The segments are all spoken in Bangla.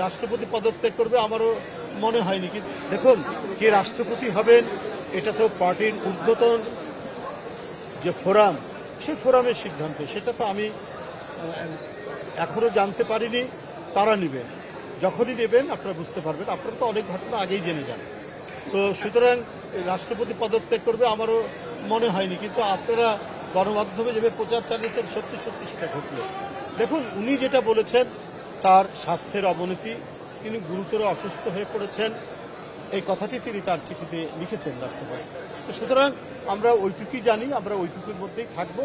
রাষ্ট্রপতি পদত্যাগ করবে আমারও মনে হয়নি। কিন্তু দেখুন, কে রাষ্ট্রপতি হবেন এটা তো পার্টির ঊর্ধ্বতন যে ফোরাম, সেই ফোরামের সিদ্ধান্ত। সেটা তো আমি এখনো জানতে পারিনি। তারা নেবেন, যখনই নেবেন আপনারা বুঝতে পারবেন। আপনারা তো অনেক ঘটনা আগেই জেনে যান। তো সুতরাং রাষ্ট্রপতি পদত্যাগ করবে আমারও মনে হয়নি। কিন্তু আপনারা গণমাধ্যমে যেভাবে প্রচার চালিয়েছেন, সত্যি সত্যি সেটা ঘটল। দেখুন, উনি যেটা বলেছেন তার স্বাস্থ্যের অবনতি, তিনি গুরুতর অসুস্থ হয়ে পড়েছেন, এই কথাটি তিনি তার চিঠিতে লিখেছেন রাষ্ট্রপতি। তো সুতরাং আমরা ওইটুকুই জানি, আমরা ওইটুকুর মধ্যেই থাকব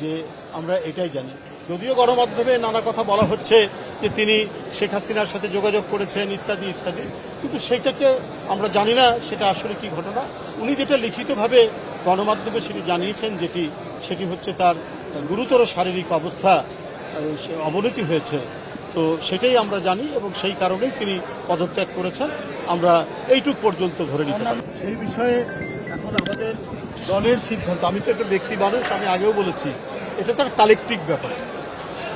যে আমরা এটাই জানি। যদিও গণমাধ্যমে নানা কথা বলা হচ্ছে যে তিনি শেখ হাসিনার সাথে যোগাযোগ করেছেন ইত্যাদি ইত্যাদি, কিন্তু সেটাকে আমরা জানি না সেটা আসলে কি ঘটনা। উনি যেটা লিখিতভাবে গণমাধ্যমে সেটি জানিয়েছেন, সেটি হচ্ছে তার গুরুতর শারীরিক অবস্থা, অবনতি হয়েছে। তো সেটাই আমরা জানি এবং সেই কারণেই তিনি পদত্যাগ করেছেন। আমরা এইটুক পর্যন্ত ধরে নিতে পারি। সেই বিষয়ে এখন আমাদের দলের সিদ্ধান্ত। আমি তো একটা ব্যক্তি মানুষ, আমি আগেও বলেছি এটা তার কালেকটিভ ব্যাপার।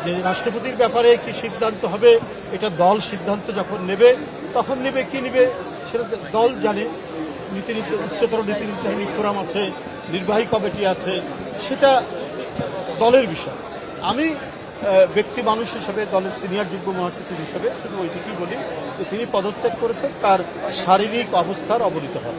যে রাষ্ট্রপতির ব্যাপারে কি সিদ্ধান্ত হবে এটা দল সিদ্ধান্ত যখন নেবে, তখন নেবে, কি নেবে সেটা দল জানে। উচ্চতর নীতি নির্ধারণী ফোরাম আছে, নির্বাহী কমিটি আছে, সেটা দলের বিষয়। আমি ব্যক্তি মানুষ হিসেবে, দলের সিনিয়র যুগ্ম মহাসচিব হিসেবে শুধু ওইটুকুই বলি যে তিনি পদত্যাগ করেছেন তার শারীরিক অবস্থার অবনতি হয়।